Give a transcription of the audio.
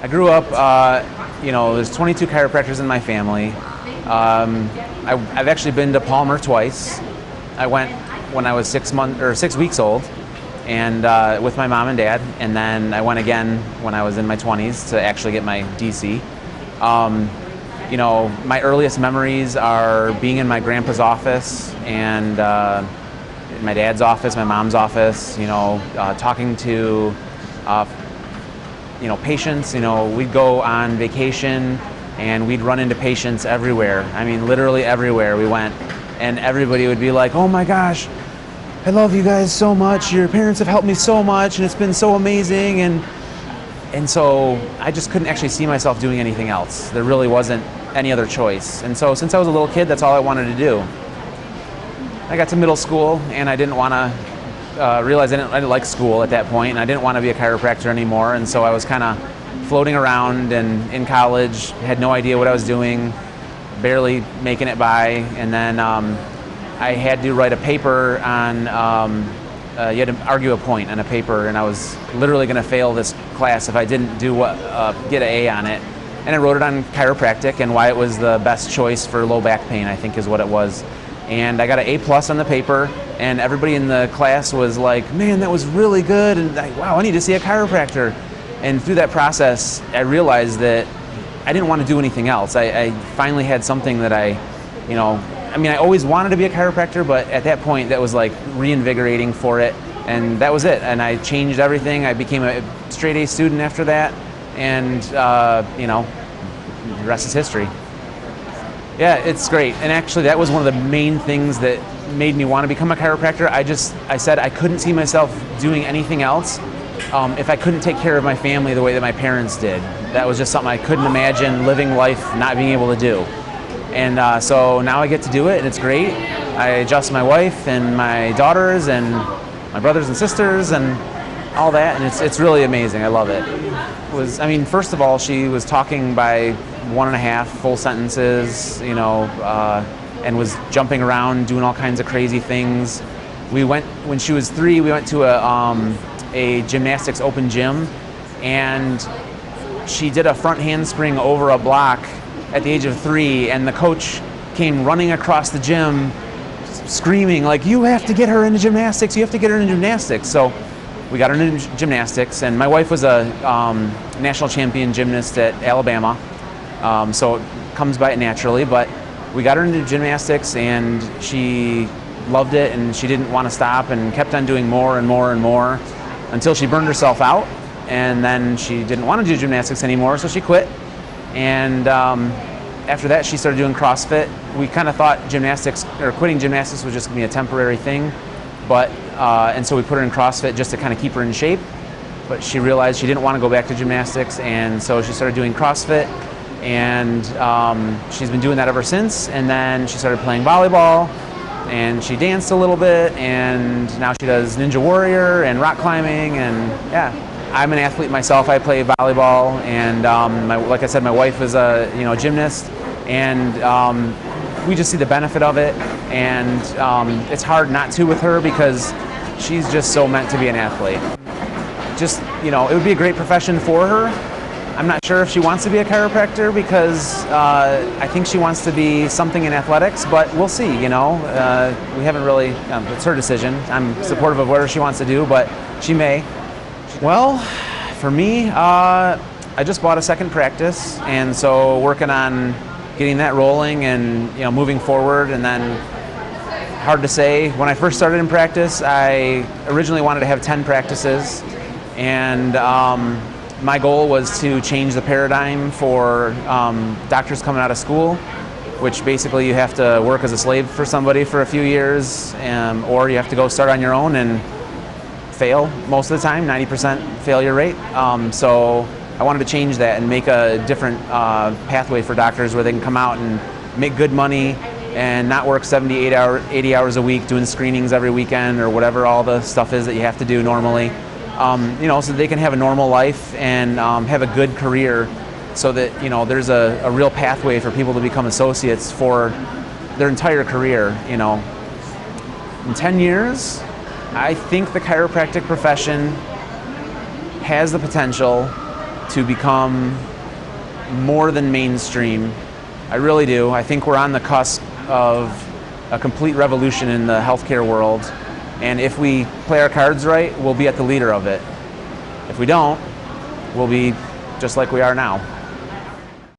I grew up, there's 22 chiropractors in my family. I've actually been to Palmer twice. I went when I was 6 weeks old, and with my mom and dad, and then I went again when I was in my 20s to actually get my DC. My earliest memories are being in my grandpa's office and my dad's office, my mom's office, talking to patients. We'd go on vacation and we'd run into patients everywhere. I mean, literally everywhere we went. And everybody would be like, oh my gosh, I love you guys so much. Your parents have helped me so much and it's been so amazing. And so I just couldn't actually see myself doing anything else. There really wasn't any other choice. And so since I was a little kid, that's all I wanted to do. I got to middle school and I didn't want to realize I didn't like school at that point, and I didn't want to be a chiropractor anymore. And so I was kind of floating around, and in college had no idea what I was doing, barely making it by. And then I had to write a paper on, you had to argue a point on a paper, and I was literally going to fail this class if I didn't get an A on it. And I wrote it on chiropractic and why it was the best choice for low back pain, I think is what it was. And I got an A+ on the paper, and everybody in the class was like, man, that was really good, and wow, I need to see a chiropractor. And through that process, I realized that I didn't want to do anything else. I finally had something that I always wanted to be a chiropractor, but at that point, that was like reinvigorating for it, and that was it. And I changed everything. I became a straight A student after that, and the rest is history. Yeah, it's great. And actually, that was one of the main things that made me want to become a chiropractor. I said I couldn't see myself doing anything else if I couldn't take care of my family the way that my parents did. That was just something I couldn't imagine living life not being able to do. And so now I get to do it, and it's great. I adjust my wife and my daughters and my brothers and sisters and all that, and it's really amazing. I love it. First of all, she was talking by 1.5 full sentences, and was jumping around, doing all kinds of crazy things. When she was 3, we went to a gymnastics open gym, and she did a front handspring over a block at the age of 3, and the coach came running across the gym screaming like, you have to get her into gymnastics, you have to get her into gymnastics. So we got her into gymnastics, and my wife was a national champion gymnast at Alabama, so it comes by it naturally, but we got her into gymnastics, and she loved it, and she didn't want to stop and kept on doing more and more and more until she burned herself out, and then she didn't want to do gymnastics anymore, so she quit. And after that, she started doing CrossFit. We kind of thought quitting gymnastics was just going to be a temporary thing, and so we put her in CrossFit just to kind of keep her in shape. But she realized she didn't want to go back to gymnastics, and so she started doing CrossFit, and she's been doing that ever since. And then she started playing volleyball, and she danced a little bit, and now she does Ninja Warrior and rock climbing, and yeah. I'm an athlete myself. I play volleyball, and like I said, my wife is a gymnast, and we just see the benefit of it, and it's hard not to with her because she's just so meant to be an athlete. It would be a great profession for her. I'm not sure if she wants to be a chiropractor because I think she wants to be something in athletics, but we'll see. We haven't really. It's her decision. I'm supportive of whatever she wants to do, but she may. Well, for me, I just bought a second practice, and so working on getting that rolling and moving forward. And then, hard to say. When I first started in practice, I originally wanted to have 10 practices, and my goal was to change the paradigm for doctors coming out of school, which basically you have to work as a slave for somebody for a few years, or you have to go start on your own and fail most of the time, 90% failure rate. So I wanted to change that and make a different pathway for doctors where they can come out and make good money and not work 80 hours a week doing screenings every weekend or whatever all the stuff is that you have to do normally. So they can have a normal life and have a good career, so that there's a real pathway for people to become associates for their entire career. In 10 years, I think the chiropractic profession has the potential to become more than mainstream. I really do. I think we're on the cusp of a complete revolution in the healthcare world. And if we play our cards right, we'll be at the leader of it. If we don't, we'll be just like we are now.